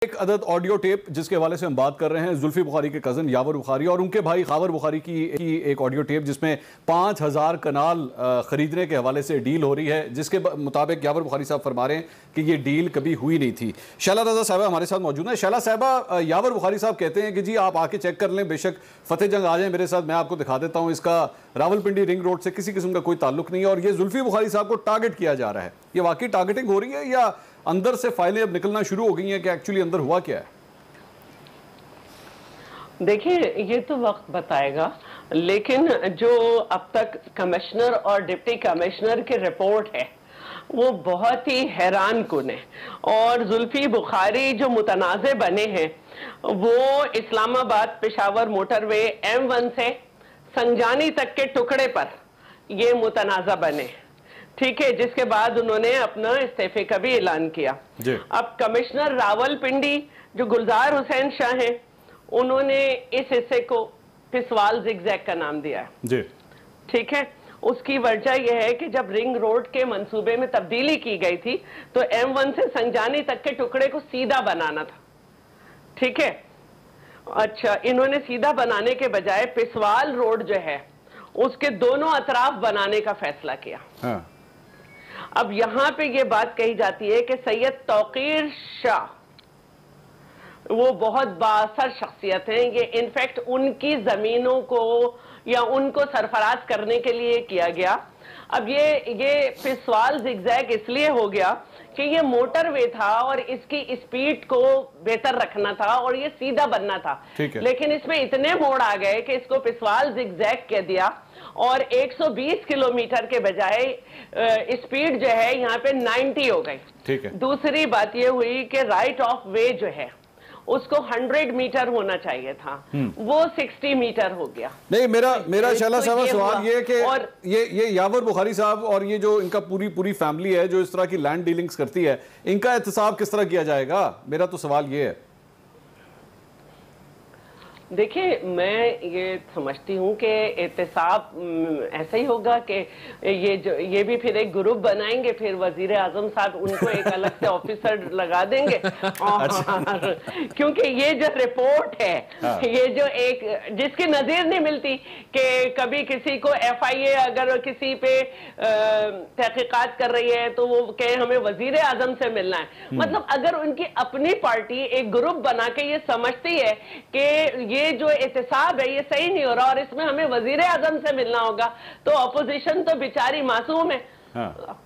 एक अदद audio tape जिसके हवाले से हम बात कर रहे हैं, जुल्फी बुखारी के कज़न यावर बुखारी और उनके भाई खावर बुखारी की एक ऑडियो टेप जिसमें 5000 कनाल खरीदने के हवाले से डील हो रही है, जिसके मुताबिक यावर बुखारी साहब फरमा रहे हैं कि ये डील कभी हुई नहीं थी। शैला रजा साहबा हमारे साथ मौजूद है। शैला साहबा, यावर बुखारी साहब कहते हैं कि जी आप आके चेक कर लें, बेशक फतेह जंग आ जाए मेरे साथ, मैं आपको दिखा देता हूँ, इसका रावलपिंडी रिंग रोड से किसी किस्म का कोई ताल्लुक नहीं है और ये जुल्फी बुखारी साहब को टारगेट किया जा रहा है। ये वाकई टारगेटिंग हो रही है या अंदर से फाइलें अब निकलना शुरू हो गई हैं कि एक्चुअली अंदर हुआ क्या है? देखिए, ये तो वक्त बताएगा, लेकिन जो अब तक कमिश्नर और डिप्टी कमिश्नर की रिपोर्ट है वो बहुत ही हैरान कुन है। और जुल्फी बुखारी जो मुतनाज़े बने हैं वो इस्लामाबाद पेशावर मोटरवे M1 से संजानी तक के टुकड़े पर ये मुतनाज़ा बने, ठीक है, जिसके बाद उन्होंने अपना इस्तीफे का भी ऐलान किया। अब कमिश्नर रावलपिंडी जो गुलजार हुसैन शाह हैं, उन्होंने इस हिस्से को पिसवाल जिगजैग का नाम दिया है, ठीक है। उसकी वजह यह है कि जब रिंग रोड के मंसूबे में तब्दीली की गई थी तो M1 से संजानी तक के टुकड़े को सीधा बनाना था, ठीक है। अच्छा, इन्होंने सीधा बनाने के बजाय पिसवाल रोड जो है उसके दोनों अतराफ बनाने का फैसला किया। हाँ। अब यहां पे ये बात कही जाती है कि सैयद तौकीर शाह वो बहुत बाअसर शख्सियत हैं, ये इनफैक्ट उनकी जमीनों को या उनको सरफराज करने के लिए किया गया। अब ये पिसवाल जिगजैग इसलिए हो गया कि ये मोटरवे था और इसकी स्पीड को बेहतर रखना था और ये सीधा बनना था, लेकिन इसमें इतने मोड़ आ गए कि इसको पिसवाल जिगजैग कह दिया और 120 किलोमीटर के बजाय स्पीड जो है यहाँ पे 90 हो गई। ठीक है। दूसरी बात ये हुई कि राइट ऑफ वे जो है उसको 100 मीटर होना चाहिए था, वो 60 मीटर हो गया। नहीं, मेरा शैला साहब सवाल ये कि और ये यावर बुखारी साहब और ये जो इनका पूरी फैमिली है जो इस तरह की लैंड डीलिंग्स करती है, इनका एहतसाब किस तरह किया जाएगा? मेरा तो सवाल ये है। देखिए, मैं ये समझती हूँ कि एहतसाब ऐसा ही होगा कि ये भी फिर एक ग्रुप बनाएंगे, फिर वजीर आजम साहब उनको एक अलग से ऑफिसर लगा देंगे। और क्योंकि ये जो रिपोर्ट है, ये जो एक जिसकी नज़ीर नहीं मिलती कि कभी किसी को FIA अगर किसी पे तहकीकात कर रही है तो वो कहे हमें वजीर आजम से मिलना है। मतलब अगर उनकी अपनी पार्टी एक ग्रुप बना के ये समझती है कि ये जो एहतसाब है ये सही नहीं हो रहा और इसमें हमें वजीर आजम से मिलना होगा, तो अपोजिशन तो बेचारी मासूम है। हाँ।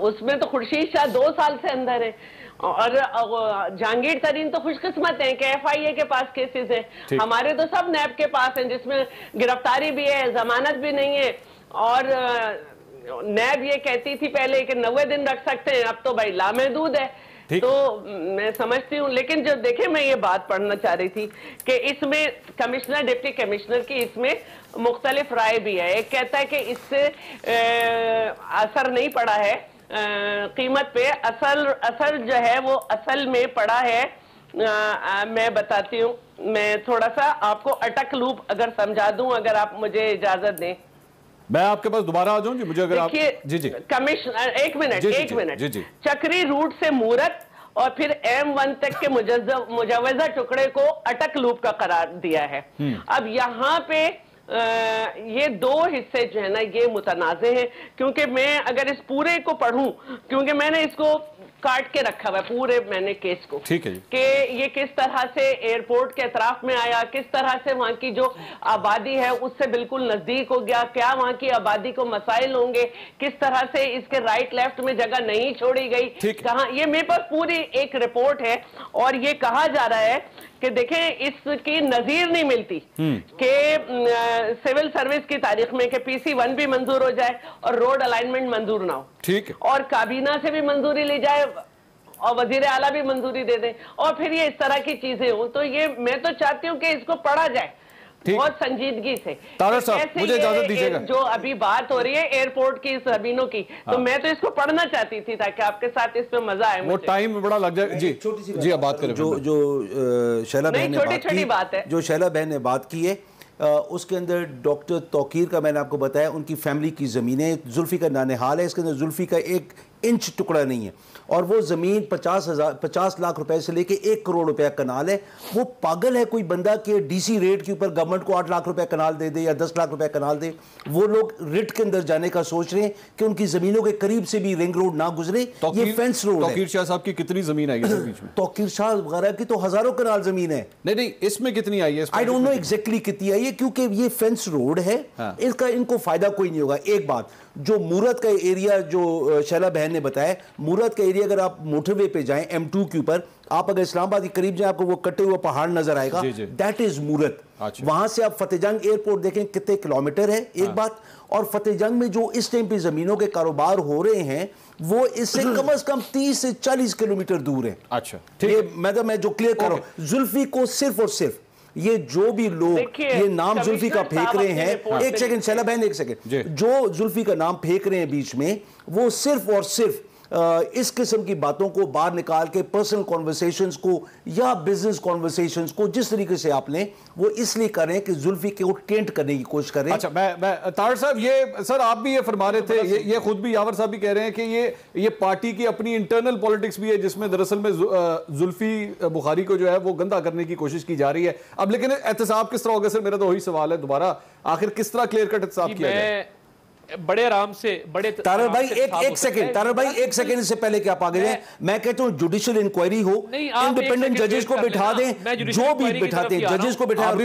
उसमें तो खुर्शीद शाह 2 साल से अंदर है और जहांगीर तरीन तो खुशकिस्मत हैं कि FIA के पास केसेस हैं, हमारे तो सब नैब के पास हैं जिसमें गिरफ्तारी भी है, जमानत भी नहीं है। और नैब ये कहती थी पहले कि 90 दिन रख सकते हैं, अब तो भाई लामहदूद है। तो मैं समझती हूँ, लेकिन जो देखे मैं ये बात पढ़ना चाह रही थी कि इसमें कमिश्नर डिप्टी कमिश्नर की इसमें मुख्तलिफ राय भी है। एक कहता है कि इससे असर नहीं पड़ा है कीमत पे, असर जो है वो असल में पड़ा है। मैं बताती हूँ, मैं थोड़ा सा आपको अटक लूप अगर समझा दूं, अगर आप मुझे इजाजत दें। मैं आपके पास दोबारा आ जाऊं जी, मुझे अगर आप जी कमिश्नर एक मिनट चक्री रूट से मूरत और फिर M1 तक के मुजवजा टुकड़े को अटक लूप का करार दिया है। अब यहाँ पे ये 2 हिस्से जो है ना ये मुतनाज़े हैं, क्योंकि मैं अगर इस पूरे को पढ़ूं, क्योंकि मैंने इसको काट के रखा हुआ है पूरे मैंने केस को, ठीक है, कि ये किस तरह से एयरपोर्ट के अतराफ में आया, किस तरह से वहाँ की जो आबादी है उससे बिल्कुल नजदीक हो गया, क्या वहाँ की आबादी को मसाइल होंगे, किस तरह से इसके राइट लेफ्ट में जगह नहीं छोड़ी गई, कहाँ, ये मेरे पास पूरी एक रिपोर्ट है। और ये कहा जा रहा है कि देखें इसकी नजीर नहीं मिलती कि सिविल सर्विस की तारीख में कि PC1 भी मंजूर हो जाए और रोड अलाइनमेंट मंजूर ना हो, ठीक है, और काबीना से भी मंजूरी ली जाए और वजीर आला भी मंजूरी दे दें और फिर ये इस तरह की चीजें हो। तो ये मैं तो चाहती हूँ कि इसको पढ़ा जाए बहुत संजीदगी से। मुझे इजाजत दीजिएगा। जो अभी बात हो रही है एयरपोर्ट की जमीनों की, तो मैं तो इसको पढ़ना चाहती थी ताकि आपके साथ इस पे मजा आए। वो टाइम बड़ा लग जाए जी। छोटी सी जी आप बात करें। जो शैला बहन ने बात की, जो शैला बहन ने बात की है उसके अंदर डॉक्टर तौकीर का मैंने आपको बताया उनकी फैमिली की ज़मीनें, जुल्फ़ी का नानेहाल है, इसके अंदर जुल्फ़ी का एक इंच टुकड़ा नहीं है। और वो ज़मीन 50 लाख रुपए से लेके 1 करोड़ रुपया कनाल है। वो पागल है कोई बंदा कि डीसी रेट के ऊपर गवर्नमेंट को 8 लाख रुपए कनाल दे दे या 10 लाख रुपए कनाल दे। वो लोग रिट के अंदर जाने का सोच रहे हैं कि उनकी ज़मीनों के करीब से भी रिंग रोड ना गुजरे। ये फेंस रोड है। तौकीर शाह साहब की कितनी ज़मीन आई है बीच में? तौकीर शाह वगैरह की तो हज़ारों कनाल ज़मीन है। नहीं, इसमें कितनी आई है? आई डोंट नो एग्जैक्टली कितनी आई है, क्योंकि ये फेंस रोड है। इसका इनको फायदा कोई नहीं होगा। एक बात, जो मूरत का एरिया जो शैला बहन ने बताया, मूरत का एरिया अगर आप मोटरवे पे जाएं M2 के ऊपर, आप अगर इस्लामाबाद के करीब जाएं आपको वो कटे हुए पहाड़ नजर आएगा, दैट इज मूरत। वहां से आप फतेहजंग एयरपोर्ट देखें कितने किलोमीटर है, एक बात। और फतेहजंग में जो इस टाइम पे जमीनों के कारोबार हो रहे हैं वो इससे कम से कम 30 से 40 किलोमीटर दूर है। अच्छा, ठीक। मैं जो क्लियर कर रहा हूं, जुल्फी को सिर्फ और सिर्फ ये जो भी लोग ये नाम जुल्फी का फेंक रहे हैं, एक सेकंड शैला बहन, एक सेकंड, जो जुल्फी का नाम फेंक रहे हैं बीच में, वो सिर्फ और सिर्फ इस किस्म की बातों को बाहर निकाल के पर्सनल कॉन्वर्सेशंस को या बिजनेस कॉन्वर्सेशंस को जिस तरीके से आप लें, वो इसलिए कर रहे हैं कि जुल्फी को टेंट करने की कोशिश कर रहे हैं। अच्छा, मैं तार साहब, ये सर आप भी ये फरमा रहे थे, ये खुद भी यावर साहब भी कह रहे हैं कि ये पार्टी की अपनी इंटरनल पॉलिटिक्स भी है जिसमें दरअसल में जुल्फी बुखारी को जो है वो गंदा करने की कोशिश की जा रही है। अब लेकिन एहतसाब किस तरह होगा सर? मेरा तो वही सवाल है दोबारा, आखिर किस तरह क्लियर कट एहतसाब किया जाए? बड़े आराम से, बड़े तारर भाई एक सेकंड इससे पहले कि आप आगे जाएं, मैं कहता हूं जुडिशियल इंक्वायरी हो, इंडिपेंडेंट जजेस को बिठा दें, जो भी बिठाते हैं जजेस को बिठा दें।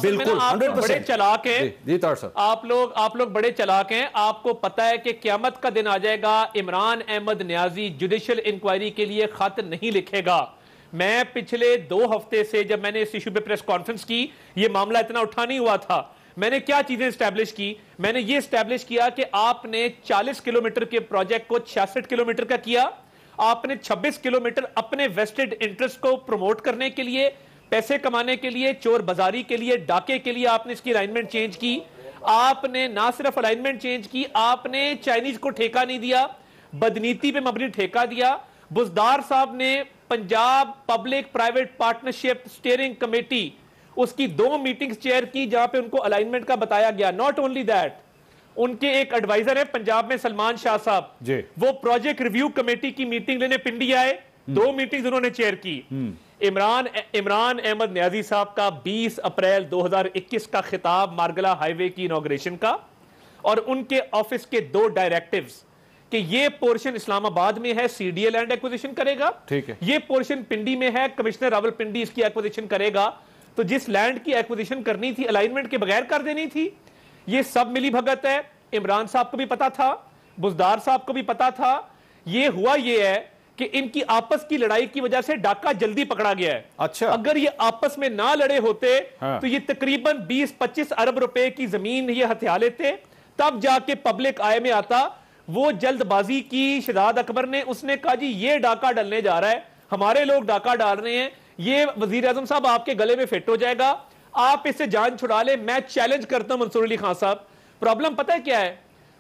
बिल्कुल 100% चलाक है आप लोग बड़े चलाक हैं। आपको पता है कि क़यामत का दिन आ जाएगा, इमरान अहमद नियाजी जुडिशियल इंक्वायरी के लिए खत नहीं लिखेगा। मैं पिछले 2 हफ्ते से जब मैंने इस इशू पे प्रेस कॉन्फ्रेंस की, ये मामला इतना उठा नहीं हुआ था, मैंने क्या चीजें स्टैब्लिश की? मैंने ये स्टैब्लिश किया कि आपने 40 किलोमीटर के प्रोजेक्ट को 66 किलोमीटर का किया। आपने 26 किलोमीटर अपने वेस्टेड इंटरेस्ट को प्रमोट करने के लिए, पैसे कमाने के लिए, चोर बाजारी के लिए, डाके के लिए आपने इसकी अलाइनमेंट चेंज की। आपने ना सिर्फ अलाइनमेंट चेंज की, आपने चाइनीज को ठेका नहीं दिया, बदनीति पे मबनी ठेका दिया। बुजदार साहब ने Punjab public private partnership steering committee, उसकी 2 मीटिंग्स चेयर की जहां पे उनको अलाइनमेंट का बताया गया। नॉट ओनली दैट, उनके एक एडवाइजर है पंजाब में सलमान शाह साहब, वो प्रोजेक्ट रिव्यू कमेटी की मीटिंग लेने पिंडी आए, 2 मीटिंग्स उन्होंने चेयर की। इमरान अहमद नियाजी साहब का 20 अप्रैल 2021 का खिताब मारगला हाईवे की इनॉग्रेशन का, और उनके ऑफिस के 2 डायरेक्टिव्स कि ये पोर्शन इस्लामाबाद में है, सीडीए लैंड एक्विजिशन करेगा, ठीक है, ये पोर्शन पिंडी में है, कमिश्नर रावलपिंडी इसकी एक्विजिशन करेगा। तो जिस लैंड की एक्विजिशन करनी थी अलाइनमेंट के बगैर कर देनी थी। ये सब मिली भगत है। इमरान साहब को भी पता था, बुजदार साहब को भी पता था। ये हुआ ये है कि इनकी आपस की लड़ाई की वजह से डाका जल्दी पकड़ा गया है। अच्छा, अगर ये आपस में ना लड़े होते तो ये तकरीबन 20-25 अरब रुपए की जमीन ये हथिया लेते, तब जाके पब्लिक आय में आता। वो जल्दबाजी की शहजाद अकबर ने, उसने कहा जी ये डाका डलने जा रहा है, हमारे लोग डाका डाल रहे हैं, ये वजीर आजम साहब आपके गले में फिट हो जाएगा, आप इससे जान छुड़ा ले। मैं चैलेंज करता हूं मंसूर अली खान साहब, प्रॉब्लम पता है क्या है?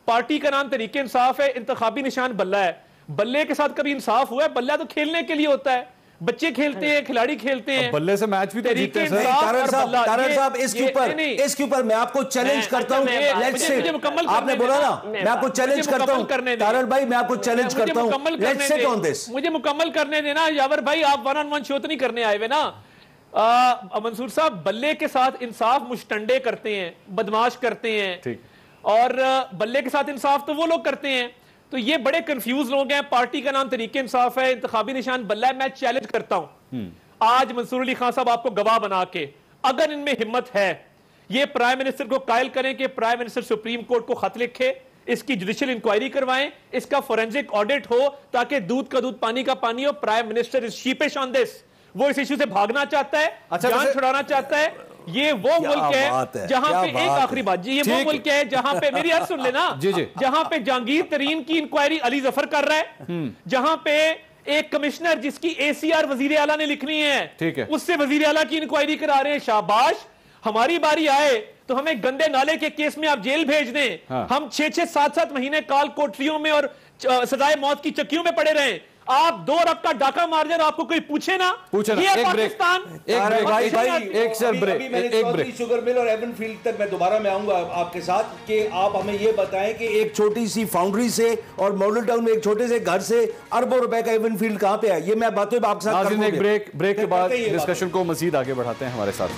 पार्टी का नाम तरीके इंसाफ है, इंतखाबी निशान बल्ला है। बल्ले के साथ कभी इंसाफ हुआ है? बल्ला तो खेलने के लिए होता है, बच्चे खेलते हैं, खिलाड़ी खेलते हैं, बल्ले से मैच भी तो जीतते हैं। तारर साहब इसके ऊपर मैं आपको चैलेंज करता हूं, आपने बोला ना, मैं आपको चैलेंज करता हूं तारर भाई, मैं आपको चैलेंज करता हूं, लेट्स सिट ऑन दिस। मुझे मुकम्मल करने देना यावर भाई, आप 1-on-1 शो तो नहीं करने आए हुए ना। मंसूर साहब बल्ले के साथ इंसाफ मुश्तंडे करते हैं, बदमाश करते हैं, और बल्ले के साथ इंसाफ तो वो लोग करते हैं। तो ये बड़े कंफ्यूज लोग हैं। पार्टी का नाम तरीके इंसाफ है, इंतखाबी निशान बल्ला है। मैं चैलेंज करता हूं आज मंसूर अली खान साहब आपको गवाह बना के, अगर इनमें हिम्मत है, ये प्राइम मिनिस्टर को कायल करें कि प्राइम मिनिस्टर सुप्रीम कोर्ट को खत लिखे, इसकी जुडिशियल इंक्वायरी करवाएं, इसका फोरेंसिक ऑडिट हो, ताकि दूध का दूध पानी का पानी हो। Prime minister is sheepish on this, वो इस इश्यू से भागना चाहता है, जान छुड़ाना चाहता है। ये वो मुल्क है जहां पे, एक आखिरी बात जी, ये वो मुल्क है जहां पे, मेरी अर्ज सुन लेना, जहां पे जहांगीर तरीन की इंक्वायरी अली जफर कर रहा है, जहां पे एक कमिश्नर जिसकी ACR वजीर आला ने लिखनी है, उससे वजीर आला की इंक्वायरी करा रहे हैं। शाबाश, हमारी बारी आए तो हमें गंदे नाले के केस में आप जेल भेज दें। हम 6-6, 7-7 महीने काल कोठरियों में और सजाए मौत की चक्कियों में पड़े रहे। आप 2 अरब का डाका मार जाए आपको कोई पूछे ना। ये पाकिस्तान। शुगर मिल और एवन फील्ड तक मैं दोबारा मैं आऊंगा आपके साथ कि आप हमें ये बताएं कि एक छोटी सी फाउंड्री से और मॉडल टाउन में एक छोटे से घर से अरबों रुपए का एवन फील्ड कहां पे है, ये मैं बातों आपके साथ ब्रेक के बाद डिस्कशन को मजीद आगे बढ़ाते हैं, हमारे साथ।